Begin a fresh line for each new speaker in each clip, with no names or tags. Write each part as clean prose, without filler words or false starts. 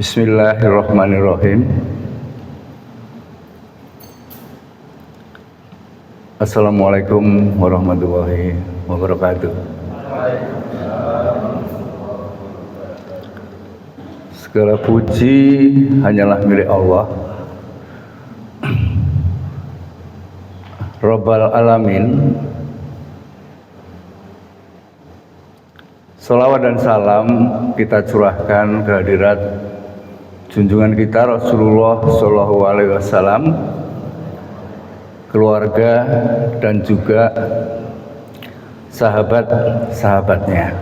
Bismillahirrahmanirrahim. Assalamualaikum warahmatullahi wabarakatuh. Segala puji hanyalah milik Allah, Rabbal Alamin. Salawat dan salam kita curahkan kehadirat junjungan kita Rasulullah Shallallahu Alaihi Wasallam, keluarga dan juga sahabat-sahabatnya.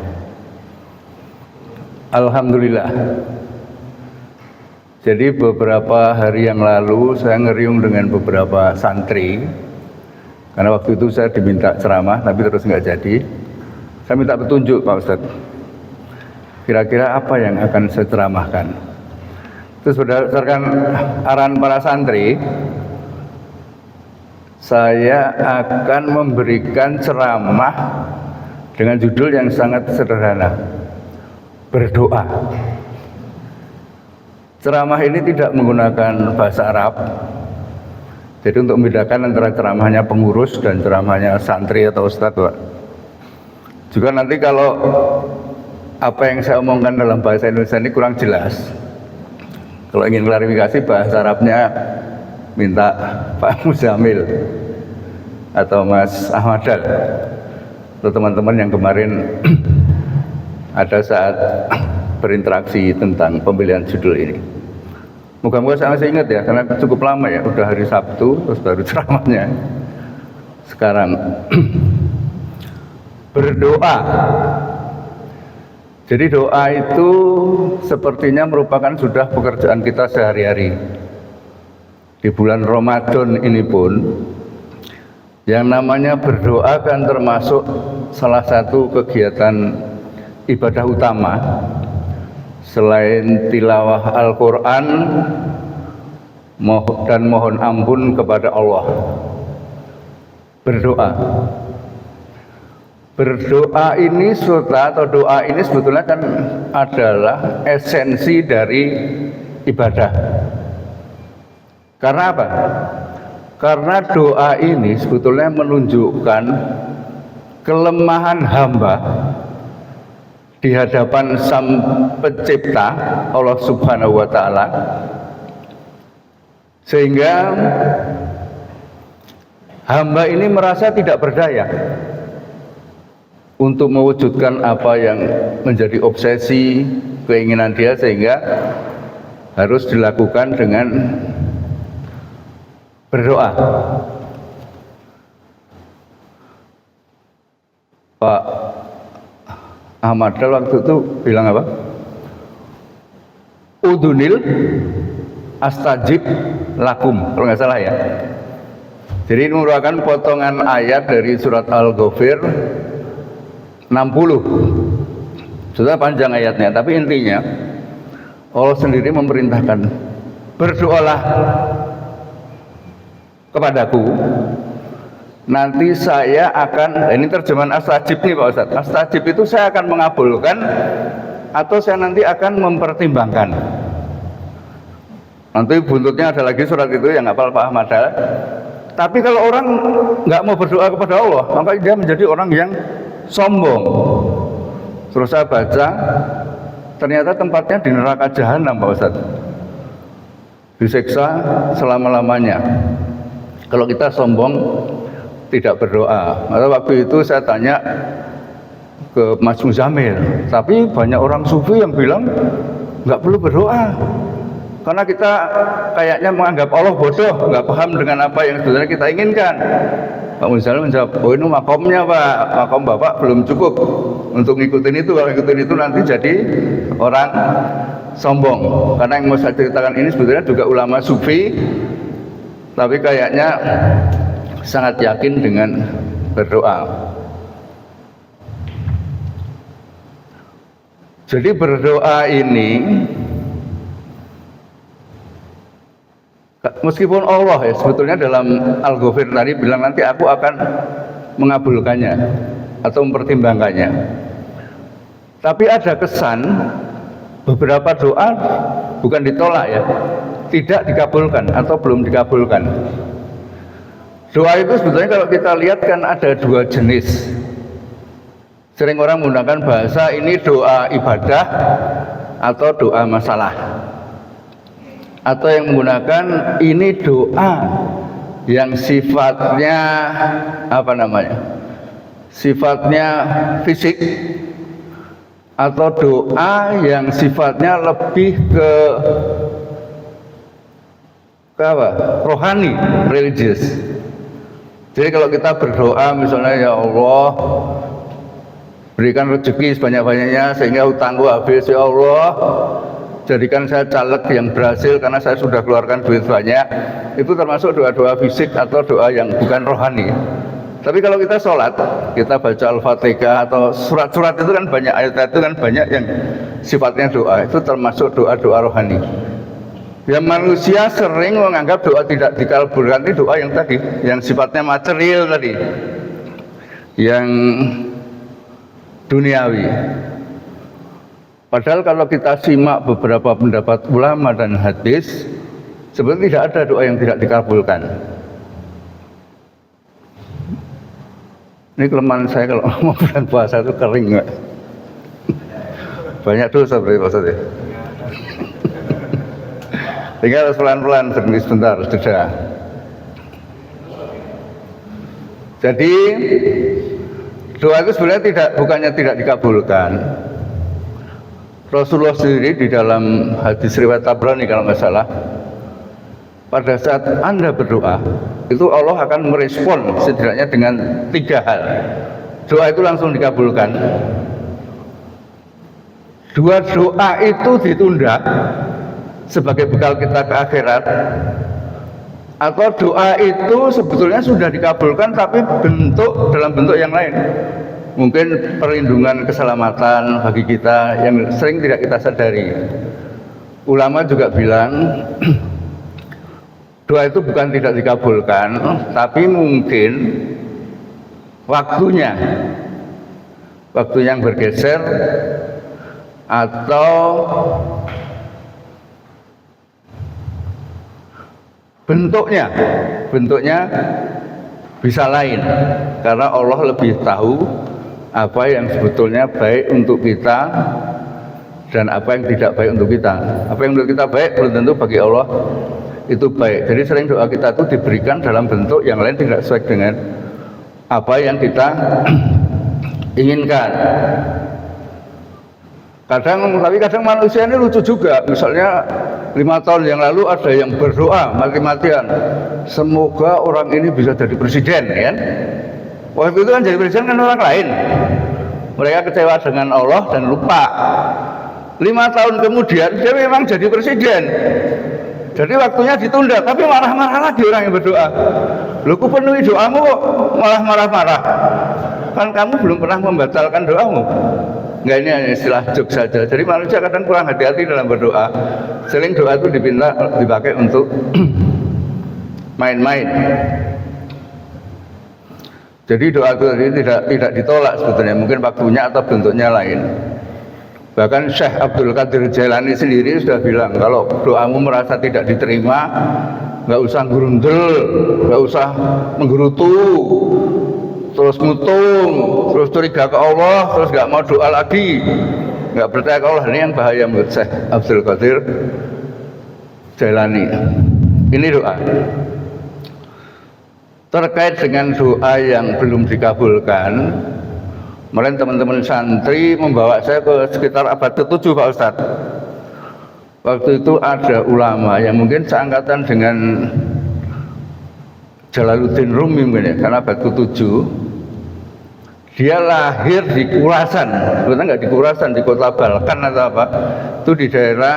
Alhamdulillah. Jadi beberapa hari yang lalu saya ngeriung dengan beberapa santri, karena waktu itu saya diminta ceramah tapi terus nggak jadi. Saya minta petunjuk Pak Ustadz, kira-kira apa yang akan saya ceramahkan. Terus berdasarkan arahan para santri, saya akan memberikan ceramah dengan judul yang sangat sederhana, berdoa. Ceramah ini tidak menggunakan bahasa Arab, jadi untuk membedakan antara ceramahnya pengurus dan ceramahnya santri atau ustadz, Pak. Juga nanti kalau apa yang saya omongkan dalam bahasa Indonesia ini kurang jelas, kalau ingin klarifikasi bahasa Arabnya minta Pak Muzamil atau Mas Ahmadal atau teman-teman yang kemarin ada saat berinteraksi tentang pemilihan judul ini. Moga-moga saya masih ingat ya, karena cukup lama ya, udah hari Sabtu terus baru ceramahnya sekarang. Berdoa. Jadi doa itu sepertinya merupakan sudah pekerjaan kita sehari-hari. Di bulan Ramadan ini pun yang namanya berdoa kan termasuk salah satu kegiatan ibadah utama selain tilawah Al-Quran dan mohon ampun kepada Allah. Berdoa. Berdoa ini atau doa ini sebetulnya kan adalah esensi dari ibadah. Karena apa? Karena doa ini sebetulnya menunjukkan kelemahan hamba di hadapan Sang Pencipta Allah Subhanahu wa taala, sehingga hamba ini merasa tidak berdaya untuk mewujudkan apa yang menjadi obsesi keinginan dia, sehingga harus dilakukan dengan berdoa. Pak Ahmad waktu itu bilang apa? Udunil astajib lakum, kalau nggak salah ya. Jadi ini merupakan potongan ayat dari surat Al-Ghafir 60. Sudah panjang ayatnya, tapi intinya Allah sendiri memerintahkan, berdoalah kepadaku, nanti saya akan, ini terjemahan astajib nih Pak Ustadz, astajib itu saya akan mengabulkan atau saya nanti akan mempertimbangkan. Nanti buntutnya ada lagi surat itu yang hafal Pak Ahmad. Tapi kalau orang nggak mau berdoa kepada Allah, maka dia menjadi orang yang sombong. Terus saya baca, ternyata tempatnya di neraka jahanam Pak Ustadz, disiksa selama-lamanya kalau kita sombong tidak berdoa. Maka waktu itu saya tanya ke Mas Muzamil, tapi banyak orang sufi yang bilang nggak perlu berdoa karena kita kayaknya menganggap Allah bodoh, nggak paham dengan apa yang sebenarnya kita inginkan. Pak Muzamil menjawab, oh ini makomnya Pak, makom Bapak belum cukup untuk ngikutin itu. Kalau ngikutin itu nanti jadi orang sombong. Karena yang mau saya ceritakan ini sebetulnya juga ulama sufi, tapi kayaknya sangat yakin dengan berdoa. Jadi berdoa ini, meskipun Allah ya sebetulnya dalam Al-Ghafir tadi bilang nanti aku akan mengabulkannya atau mempertimbangkannya, tapi ada kesan beberapa doa bukan ditolak ya, tidak dikabulkan atau belum dikabulkan. Doa itu sebetulnya kalau kita lihat kan ada dua jenis. Sering orang menggunakan bahasa ini doa ibadah atau doa masalah, atau yang menggunakan ini doa yang sifatnya apa namanya, sifatnya fisik, atau doa yang sifatnya lebih ke apa? Rohani, religius. Jadi kalau kita berdoa misalnya, ya Allah berikan rezeki sebanyak-banyaknya sehingga utangku habis, ya Allah jadikan saya caleg yang berhasil karena saya sudah keluarkan duit banyak, itu termasuk doa-doa fisik atau doa yang bukan rohani. Tapi kalau kita sholat, kita baca Al-Fatihah atau surat-surat itu kan banyak, ayat itu kan banyak yang sifatnya doa, itu termasuk doa-doa rohani. Yang manusia sering menganggap doa tidak dikabulkan itu doa yang tadi, yang sifatnya material tadi, yang duniawi. Padahal kalau kita simak beberapa pendapat ulama dan hadis, sebenarnya tidak ada doa yang tidak dikabulkan. Ini kelemahan saya kalau mau bulan puasa itu kering, Pak. Banyak dosa berarti maksudnya. Tinggal harus pelan-pelan, berhenti sebentar, sudah. Jadi doa itu sebenarnya bukannya tidak dikabulkan. Rasulullah sendiri di dalam hadis riwayat Tabrani kalau nggak salah, pada saat Anda berdoa, itu Allah akan merespon setidaknya dengan 3 hal. Doa itu langsung dikabulkan. 2 doa itu ditunda sebagai bekal kita ke akhirat, atau doa itu sebetulnya sudah dikabulkan tapi dalam bentuk yang lain. Mungkin perlindungan keselamatan bagi kita yang sering tidak kita sadari. Ulama juga bilang doa itu bukan tidak dikabulkan, tapi mungkin waktunya yang bergeser, atau bentuknya bisa lain, karena Allah lebih tahu apa yang sebetulnya baik untuk kita dan apa yang tidak baik untuk kita. Apa yang untuk kita baik belum tentu bagi Allah itu baik. Jadi sering doa kita itu diberikan dalam bentuk yang lain tidak sesuai dengan apa yang kita inginkan. Tapi kadang manusia ini lucu juga. Misalnya 5 tahun yang lalu ada yang berdoa mati-matian, semoga orang ini bisa jadi presiden, kan? Waktu itu kan jadi presiden kan orang lain. Mereka kecewa dengan Allah dan lupa. 5 tahun kemudian dia memang jadi presiden. Jadi waktunya ditunda, tapi marah-marah lagi orang yang berdoa. Loh, ku penuhi doamu kok malah marah-marah. Kan kamu belum pernah membatalkan doamu. Enggak, ini hanya istilah joke saja. Jadi manusia kadang kurang hati-hati dalam berdoa. Sering doa itu dipakai untuk main-main. Jadi doa itu tidak ditolak sebetulnya, mungkin waktunya atau bentuknya lain. Bahkan Syekh Abdul Qadir Jailani sendiri sudah bilang, kalau doamu merasa tidak diterima, nggak usah gurundel, nggak usah menggerutu, terus ngutung, terus curiga ke Allah, terus nggak mau doa lagi, nggak percaya ke Allah. Ini yang bahaya menurut Syekh Abdul Qadir Jailani. Ini doa. Terkait dengan doa yang belum dikabulkan, kemarin teman-teman santri membawa saya ke sekitar abad ke-7 Pak Ustadz. Waktu itu ada ulama yang mungkin seangkatan dengan Jalaluddin Rumi mungkin ya, karena abad ke-7. Dia lahir di Kurasan, sebetulnya nggak di Kurasan, di kota Balkan atau apa, itu di daerah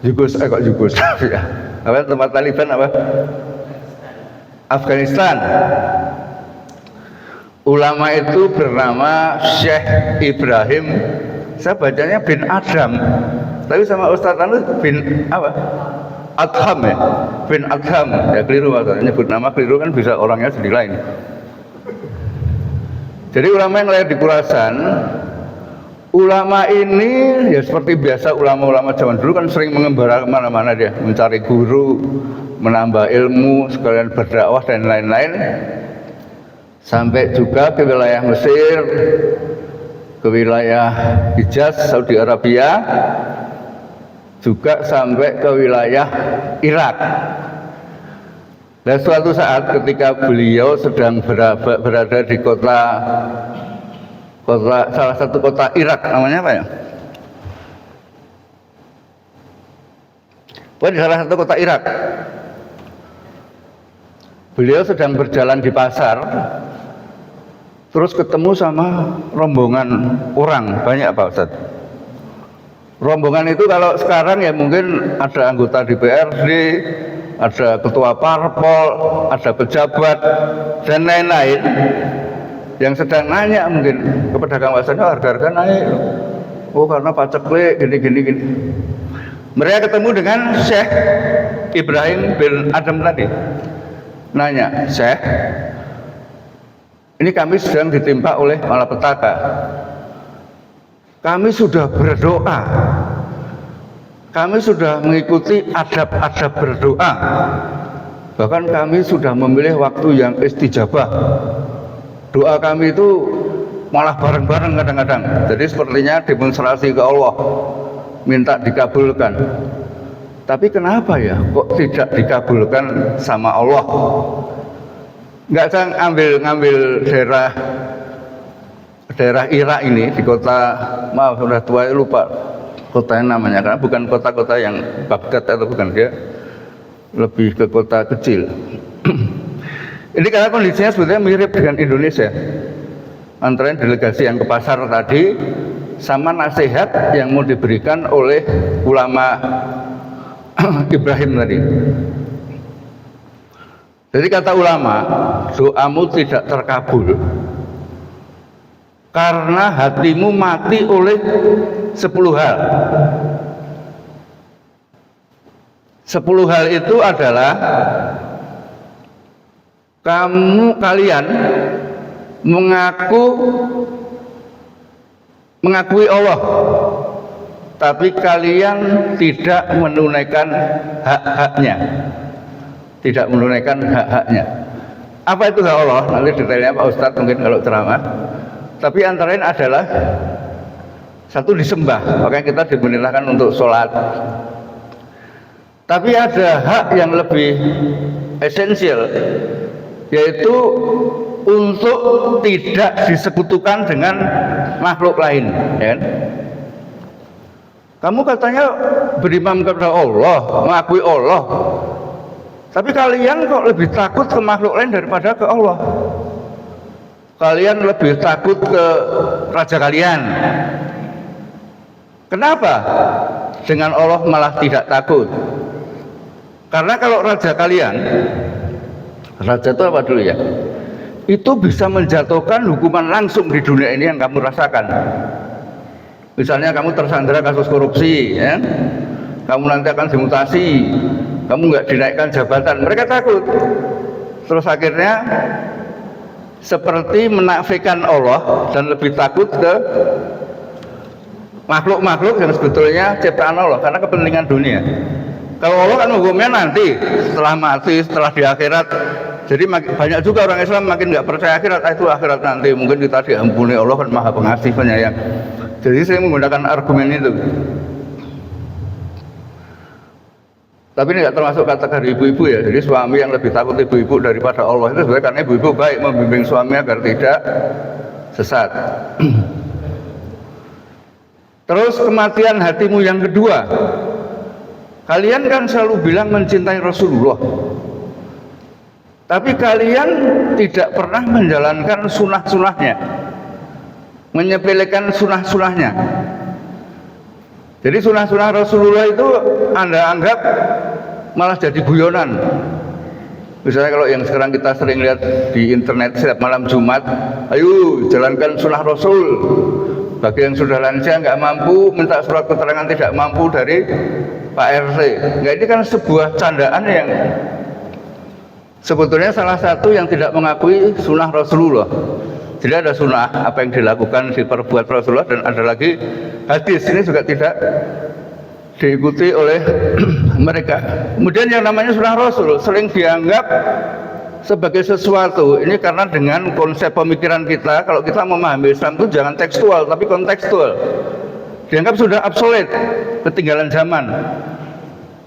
Yugoslavia. Apa tempat Taliban apa? Afghanistan. Ulama itu bernama Syekh Ibrahim, saya bacanya bin Adam, tapi sama Ustadz Anu bin apa? Adham ya, bin Adham. Ya keliru maksudnya, nyebut nama keliru kan bisa orangnya sendiri lain. Jadi ulama yang lahir di Kurasan, Ulama ini ya seperti biasa ulama-ulama zaman dulu kan sering mengembara kemana-mana dia, mencari guru, menambah ilmu, sekalian berdakwah dan lain-lain. Sampai juga ke wilayah Mesir, ke wilayah Hijaz, Saudi Arabia, juga sampai ke wilayah Irak. Dan suatu saat ketika beliau sedang berada di salah satu kota Irak, namanya apa ya? Di salah satu kota Irak, beliau sedang berjalan di pasar, terus ketemu sama rombongan orang banyak, Pak Ustadz. Rombongan itu kalau sekarang ya mungkin ada anggota DPRD, ada ketua parpol, ada pejabat dan lain-lain yang sedang nanya mungkin ke pedagang pasarnya, harga-harga naik. Oh karena paceklik gini. Mereka ketemu dengan Syekh Ibrahim bin Adam tadi. Nanya, Syekh, ini kami sedang ditimpa oleh malapetaka. Kami sudah berdoa, kami sudah mengikuti adab-adab berdoa, bahkan kami sudah memilih waktu yang istijabah. Doa kami itu malah bareng-bareng kadang-kadang. Jadi sepertinya demonstrasi ke Allah, minta dikabulkan. Tapi kenapa ya kok tidak dikabulkan sama Allah? Nggak saya ngambil daerah Irak ini di kota, maaf sudah tua lupa kotanya namanya, karena bukan kota-kota yang Baghdad atau bukan, dia lebih ke kota kecil. Ini karena kondisinya sebetulnya mirip dengan Indonesia, antara delegasi yang ke pasar tadi sama nasihat yang mau diberikan oleh ulama Ibrahim tadi. Jadi kata ulama, doamu tidak terkabul karena hatimu mati oleh 10 hal. 10 hal itu adalah kalian mengakui Allah, tapi kalian tidak menunaikan hak-haknya. Tidak menunaikan hak-haknya. Apa itu hak Allah? Nanti detailnya Pak Ustadz mungkin kalau ceramah. Tapi antara lain adalah satu disembah, makanya kita diperintahkan untuk sholat. Tapi ada hak yang lebih esensial, yaitu untuk tidak disekutukan dengan makhluk lain, ya kan? Kamu katanya beriman kepada Allah, mengakui Allah, tapi kalian kok lebih takut ke makhluk lain daripada ke Allah. Kalian lebih takut ke raja kalian. Kenapa? Dengan Allah malah tidak takut. Karena kalau raja kalian, raja itu apa dulu ya? Itu bisa menjatuhkan hukuman langsung di dunia ini yang kamu rasakan. Misalnya kamu tersandera kasus korupsi, ya? Kamu nanti akan dimutasi, kamu nggak dinaikkan jabatan, mereka takut. Terus akhirnya seperti menafikan Allah dan lebih takut ke makhluk-makhluk yang sebetulnya ciptaan Allah karena kepentingan dunia. Kalau Allah kan hukumnya nanti setelah mati, setelah di akhirat. Jadi banyak juga orang Islam makin nggak percaya akhirat. Itu akhirat nanti mungkin kita diampuni, Allah kan maha pengasih penyayang. Jadi saya menggunakan argumen itu. Tapi ini nggak termasuk kategori ibu-ibu ya. Jadi suami yang lebih takut ibu-ibu daripada Allah itu sebenarnya karena ibu-ibu baik membimbing suami agar tidak sesat. Terus kematian hatimu yang kedua. Kalian kan selalu bilang mencintai Rasulullah, tapi kalian tidak pernah menjalankan sunnah-sunnahnya, menyepelekan sunnah-sunnahnya. Jadi sunnah-sunnah Rasulullah itu Anda anggap malah jadi guyonan. Misalnya kalau yang sekarang kita sering lihat di internet setiap malam Jumat, ayo jalankan sunnah Rasul. Bagi yang sudah lansia nggak mampu, minta surat keterangan tidak mampu dari Pak RT. Nggak, ini kan sebuah candaan yang sebetulnya salah satu yang tidak mengakui sunnah Rasulullah. Jadi ada sunnah, apa yang dilakukan, diperbuat Rasulullah, dan ada lagi hadis. Ini juga tidak diikuti oleh mereka. Kemudian yang namanya sunnah Rasul sering dianggap sebagai sesuatu. Ini karena dengan konsep pemikiran kita, kalau kita memahami Islam itu jangan tekstual tapi kontekstual. Dianggap sudah obsolete, ketinggalan zaman.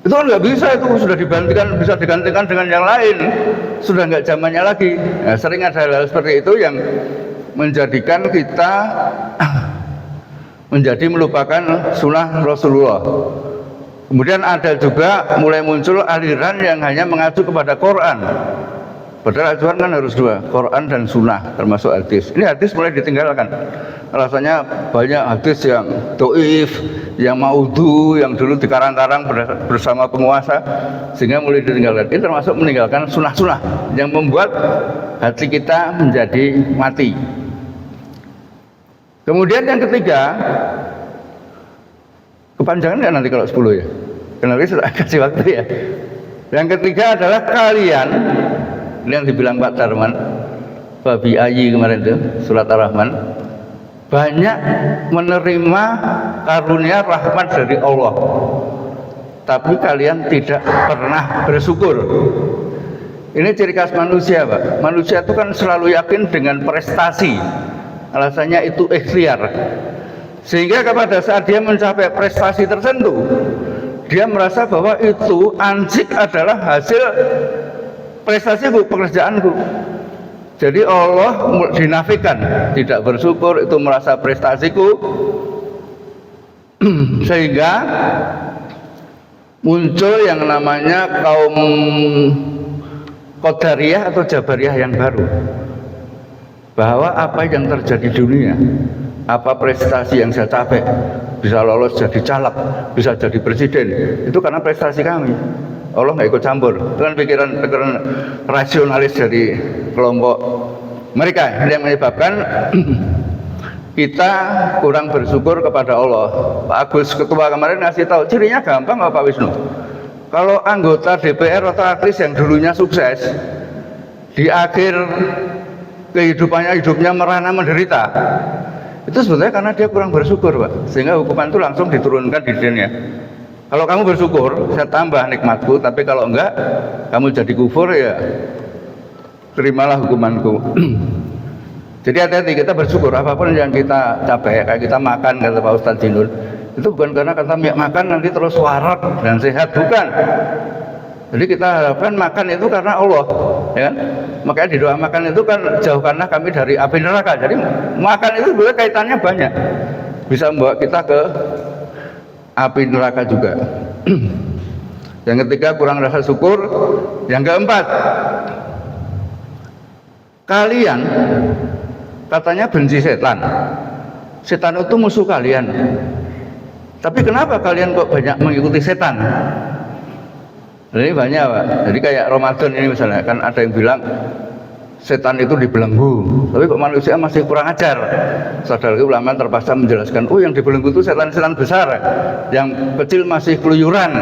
Itu kan nggak bisa, itu sudah digantikan, bisa digantikan dengan yang lain, sudah nggak zamannya lagi. Nah, sering ada hal seperti itu yang menjadikan kita menjadi melupakan sunnah Rasulullah. Kemudian ada juga mulai muncul aliran yang hanya mengacu kepada Quran. Padahal acuan kan harus dua, Quran dan sunnah, termasuk hadis. Ini hadis mulai ditinggalkan. Alasannya banyak hadis yang doif, yang maudhu, yang dulu dikarang-karang bersama penguasa, sehingga mulai ditinggalkan. Ini termasuk meninggalkan sunnah-sunnah yang membuat hati kita menjadi mati. Kemudian yang ketiga, kepanjangan nggak nanti kalau 10 ya? Karena nanti sudah kasih waktu ya. Yang ketiga adalah kalian, ini yang dibilang Pak Darman, Babi Ayi kemarin itu, surat Ar-Rahman, banyak menerima karunia rahmat dari Allah, tapi kalian tidak pernah bersyukur. Ini ciri khas manusia, Pak. Manusia itu kan selalu yakin dengan prestasi. Alasannya itu ikhtiar. Sehingga pada saat dia mencapai prestasi tertentu, dia merasa bahwa itu anjing adalah hasil prestasiku, pekerjaanku. Jadi Allah dinafikan, tidak bersyukur, itu merasa prestasiku. Sehingga muncul yang namanya kaum Qadariyah atau Jabariyah yang baru, bahwa apa yang terjadi di dunia, apa prestasi yang saya capai, bisa lolos jadi caleg, bisa jadi presiden, itu karena prestasi kami. Allah nggak ikut campur. Itu kan pikiran rasionalis dari kelompok mereka yang menyebabkan kita kurang bersyukur kepada Allah. Pak Agus ketua kemarin ngasih tahu cirinya gampang nggak Pak Wisnu? Kalau anggota DPR atau artis yang dulunya sukses, di akhir hidupnya merana menderita, itu sebetulnya karena dia kurang bersyukur, Pak. Sehingga hukuman itu langsung diturunkan di dunia. Kalau kamu bersyukur, saya tambah nikmatku. Tapi kalau enggak, kamu jadi kufur, ya terimalah hukumanku. Jadi hati-hati kita bersyukur apapun yang kita capai. Kayak kita makan, kata Pak Ustadz Jinul, itu bukan karena kita makan nanti terus warak dan sehat, bukan. Jadi kita harapkan makan itu karena Allah, ya kan? Makanya di doa makan itu kan jauhkanlah kami dari api neraka. Jadi makan itu sebenarnya kaitannya banyak, bisa membawa kita ke api neraka juga. Yang ketiga, kurang rasa syukur. Yang keempat, kalian katanya benci setan. Setan itu musuh kalian. Tapi kenapa kalian kok banyak mengikuti setan? Ini banyak, Pak. Jadi kayak Ramadan ini misalnya, kan ada yang bilang setan itu dibelenggu, tapi kok manusia masih kurang ajar. Saudara ulama terpaksa menjelaskan, oh yang dibelenggu itu setan-setan besar, yang kecil masih keluyuran.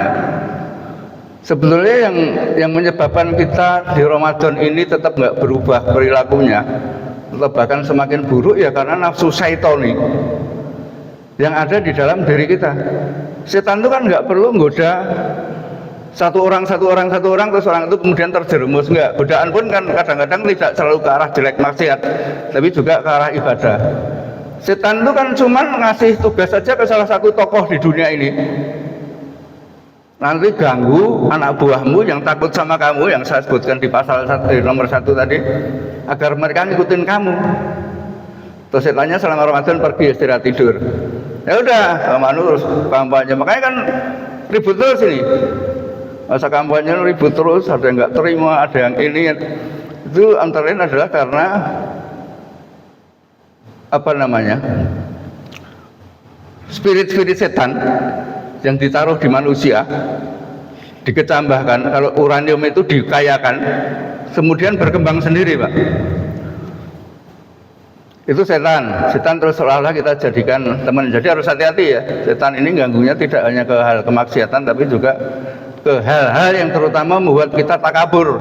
Sebetulnya yang menyebabkan kita di Ramadan ini tetap nggak berubah perilakunya, tetap bahkan semakin buruk, ya karena nafsu syaitoni yang ada di dalam diri kita. Setan itu kan nggak perlu nggoda satu orang terus orang itu kemudian terjerumus, enggak. Godaan pun kan kadang-kadang tidak selalu ke arah jelek maksiat, tapi juga ke arah ibadah. Setan itu kan cuma ngasih tugas saja ke salah satu tokoh di dunia ini, nanti ganggu anak buahmu yang takut sama kamu, yang saya sebutkan di pasal nomor 1 tadi, agar mereka ngikutin kamu. Terus setannya selama Ramadan pergi istirahat tidur, ya udah sama terus kampanye. Makanya kan ribut terus ini, masa kampanye ribut terus, ada yang nggak terima, ada yang ini. Itu antara lain adalah karena apa namanya, spirit-spirit setan yang ditaruh di manusia, dikecambahkan. Kalau uranium itu dikayakan, kemudian berkembang sendiri, Pak. Itu setan terus seolah-olah kita jadikan teman. Jadi harus hati-hati ya, setan ini ganggunya tidak hanya ke hal kemaksiatan, tapi juga ke hal-hal yang terutama membuat kita takabur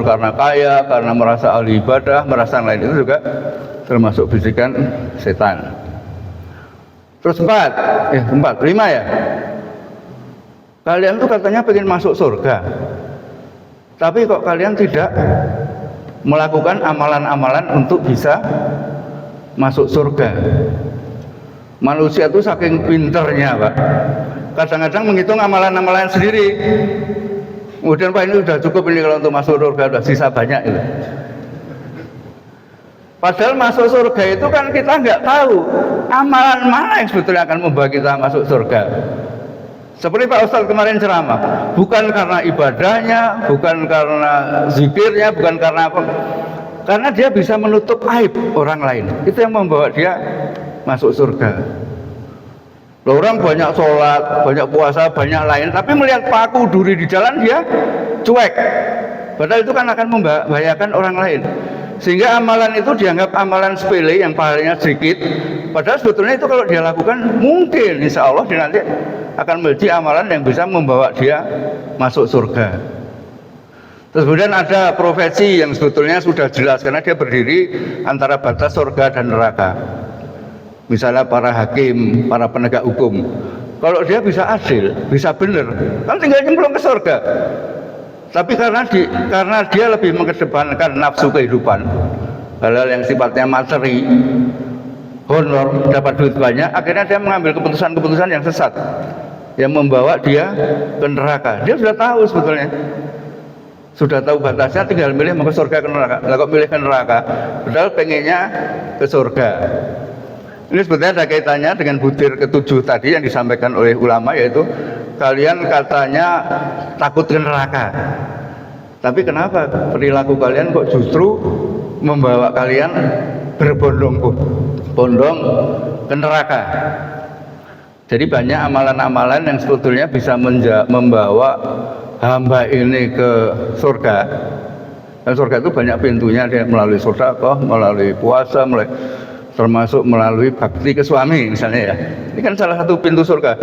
karena kaya, karena merasa ahli ibadah, merasa lain, itu juga termasuk bisikan setan. Terus lima ya, kalian tuh katanya pengen masuk surga, tapi kok kalian tidak melakukan amalan-amalan untuk bisa masuk surga. Manusia itu saking pinternya, Pak, kadang-kadang menghitung amalan-amalan sendiri. Kemudian Pak, ini sudah cukup ini kalau untuk masuk surga, sudah sisa banyak itu. Padahal masuk surga itu kan kita nggak tahu amalan mana yang sebetulnya akan membawa kita masuk surga. Seperti Pak Ustadz kemarin ceramah, bukan karena ibadahnya, bukan karena zikirnya, bukan karena apa, karena dia bisa menutup aib orang lain. Itu yang membawa dia masuk surga. Orang banyak sholat, banyak puasa, banyak lain, tapi melihat paku duri di jalan dia cuek. Padahal itu kan akan membahayakan orang lain. Sehingga amalan itu dianggap amalan sepele yang pahalanya sedikit. Padahal sebetulnya itu kalau dia lakukan mungkin insya Allah dia nanti akan menjadi amalan yang bisa membawa dia masuk surga. Terus kemudian ada profesi yang sebetulnya sudah jelas karena dia berdiri antara batas surga dan neraka. Misalnya para hakim, para penegak hukum, kalau dia bisa adil, bisa benar, kan tinggal nyemplung ke surga. Tapi karena dia lebih mengedepankan nafsu kehidupan, hal-hal yang sifatnya materi, honor, dapat duit banyak, akhirnya dia mengambil keputusan-keputusan yang sesat, yang membawa dia ke neraka. Dia sudah tahu sebetulnya, sudah tahu batasnya, tinggal milih mau ke surga ke neraka. Lah kok milih ke neraka, padahal pengennya ke surga. Ini sebetulnya ada kaitannya dengan butir ketujuh tadi yang disampaikan oleh ulama, yaitu kalian katanya takut ke neraka, tapi kenapa perilaku kalian kok justru membawa kalian berbondong-bondong ke neraka. Jadi banyak amalan-amalan yang sebetulnya bisa membawa hamba ini ke surga. Dan surga itu banyak pintunya, dia melalui sedekah, melalui puasa, termasuk melalui bakti ke suami misalnya ya. Ini kan salah satu pintu surga.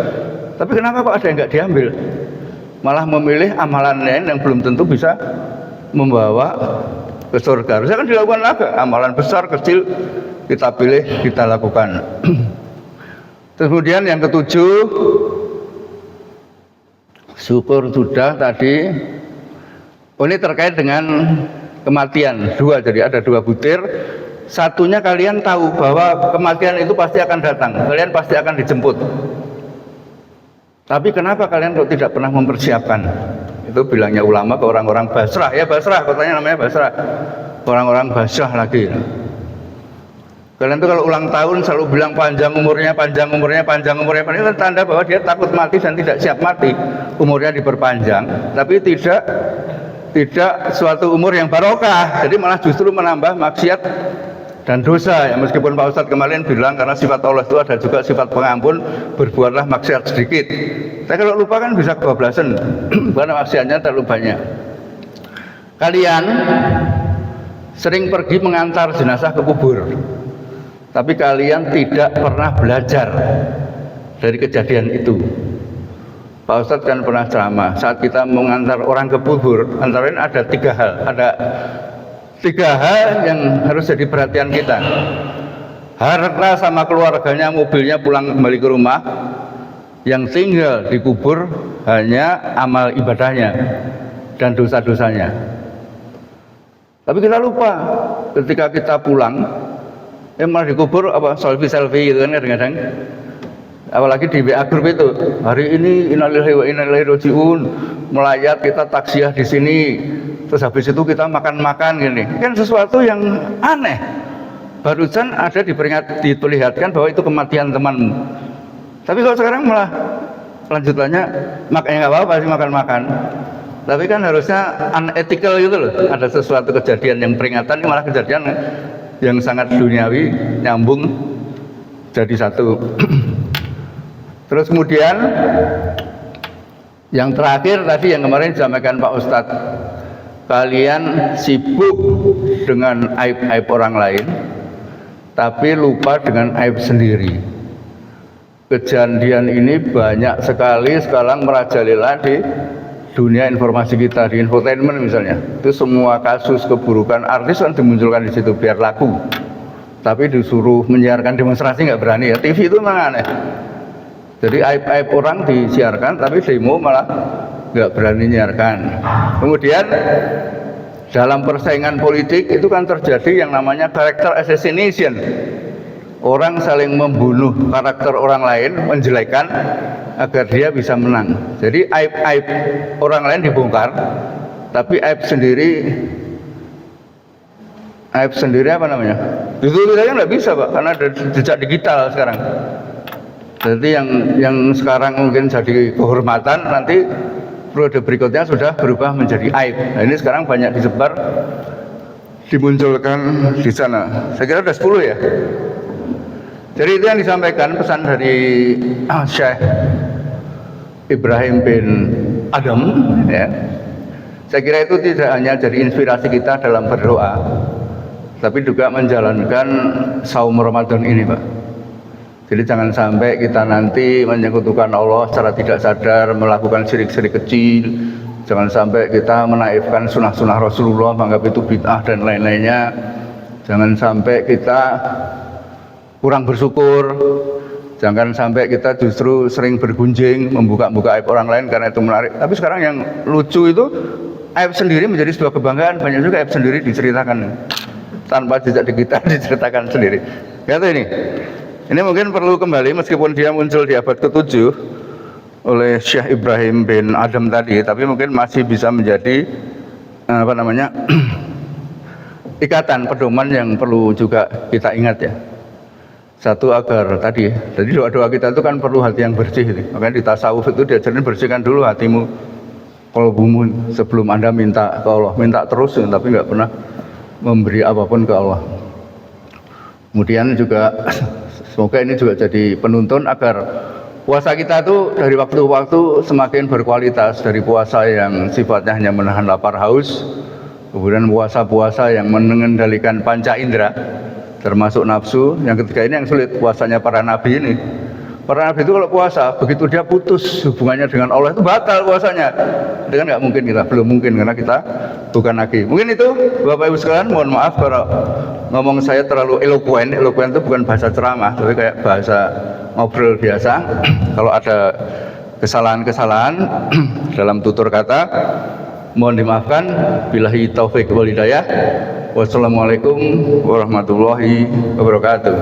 Tapi kenapa kok ada yang nggak diambil? Malah memilih amalan lain yang belum tentu bisa membawa ke surga. Harusnya kan dilakukan lagi. Amalan besar, kecil, kita pilih, kita lakukan. Kemudian yang ketujuh, syukur sudah tadi. Oh, ini terkait dengan kematian. Jadi ada dua butir. Satunya kalian tahu bahwa kematian itu pasti akan datang, kalian pasti akan dijemput. Tapi kenapa kalian kok tidak pernah mempersiapkan? Itu bilangnya ulama ke orang-orang Basrah, ya Basrah, kotanya namanya Basrah. Orang-orang Basrah lagi. Kalian tuh kalau ulang tahun selalu bilang panjang umurnya. Ini tanda bahwa dia takut mati dan tidak siap mati. Umurnya diperpanjang, tapi tidak suatu umur yang barokah. Jadi malah justru menambah maksiat dan dosa ya. Meskipun Pak Ustadz kemarin bilang karena sifat Allah itu ada juga sifat pengampun, berbuatlah maksiat sedikit. Saya kalau lupa kan bisa kebablasan karena maksiatnya terlalu banyak. Kalian sering pergi mengantar jenazah ke kubur, tapi kalian tidak pernah belajar dari kejadian itu. Pak Ustadz kan pernah ceramah, saat kita mengantar orang ke kubur, antara lain ada tiga hal yang harus jadi perhatian kita. Harta sama keluarganya, mobilnya pulang kembali ke rumah. Yang tinggal di kubur hanya amal ibadahnya dan dosa-dosanya. Tapi kita lupa ketika kita pulang, malah di kubur apa selfie gitu kan kadang-kadang. Apalagi di WA grup itu, hari ini innalillahi wa inna ilaihi raji'un, melayat kita taksiah di sini, terus habis itu kita makan-makan gini. Kan sesuatu yang aneh. Barusan ada diperlihatkan bahwa itu kematian temanmu. Tapi kalau sekarang malah lanjutannya makanya nggak apa-apa sih makan-makan. Tapi kan harusnya unethical gitu loh. Ada sesuatu kejadian yang peringatan, ini malah kejadian yang sangat duniawi nyambung jadi satu. Terus kemudian yang terakhir tadi yang kemarin disampaikan Pak Ustadz, kalian sibuk dengan aib-aib orang lain tapi lupa dengan aib sendiri. kejadian ini banyak sekali sekarang merajalela di dunia informasi kita, di infotainment misalnya. Itu semua kasus keburukan artis kan dimunculkan di situ biar laku. Tapi disuruh menyiarkan demonstrasi nggak berani ya. TV itu memang aneh. Jadi aib-aib orang disiarkan, tapi demo malah nggak berani menyiarkan. Kemudian dalam persaingan politik itu kan terjadi yang namanya character assassination. Orang saling membunuh karakter orang lain, menjelekan agar dia bisa menang. Jadi aib-aib orang lain dibongkar, tapi aib sendiri apa namanya? Ditulis aja nggak bisa Pak, karena ada jejak digital sekarang. Jadi yang sekarang mungkin jadi kehormatan, nanti periode berikutnya sudah berubah menjadi aib. Nah ini sekarang banyak disebar, dimunculkan di sana. Saya kira ada 10 ya. Jadi itu yang disampaikan pesan dari Syekh Ibrahim bin Adam ya. Saya kira itu tidak hanya jadi inspirasi kita dalam berdoa, tapi juga menjalankan saum Ramadan ini Pak. Jadi jangan sampai kita nanti menyekutukan Allah secara tidak sadar, melakukan syirik-syirik kecil. Jangan sampai kita menaifkan sunnah-sunnah Rasulullah, menganggap itu bid'ah dan lain-lainnya. Jangan sampai kita kurang bersyukur. Jangan sampai kita justru sering bergunjing, membuka-buka aib orang lain karena itu menarik. Tapi sekarang yang lucu itu aib sendiri menjadi sebuah kebanggaan. Banyak juga aib sendiri diceritakan tanpa jejak digital, diceritakan sendiri. Kata ini mungkin perlu kembali, meskipun dia muncul di abad ke-7 oleh Syekh Ibrahim bin Adam tadi, tapi mungkin masih bisa menjadi ikatan pedoman yang perlu juga kita ingat ya. Satu, agar tadi, jadi doa-doa kita itu kan perlu hati yang bersih. Makanya di tasawuf itu diajarin bersihkan dulu hatimu, qalbumu, sebelum Anda minta ke Allah. Minta terus tapi nggak pernah memberi apapun ke Allah. Kemudian juga semoga ini juga jadi penuntun agar puasa kita itu dari waktu ke waktu semakin berkualitas, dari puasa yang sifatnya hanya menahan lapar haus, kemudian puasa-puasa yang mengendalikan panca indera, termasuk nafsu. Yang ketiga ini yang sulit, puasanya para nabi ini. Para nabi itu kalau puasa, begitu dia putus hubungannya dengan Allah itu batal puasanya. Itu kan nggak mungkin kita, belum mungkin karena kita bukan nabi. Mungkin itu Bapak Ibu sekalian, mohon maaf kalau ngomong saya terlalu elokuen. Elokuen itu bukan bahasa ceramah, tapi kayak bahasa ngobrol biasa. Kalau ada kesalahan-kesalahan dalam tutur kata, mohon dimaafkan. Billahi taufik wal hidayah. Wassalamualaikum warahmatullahi wabarakatuh.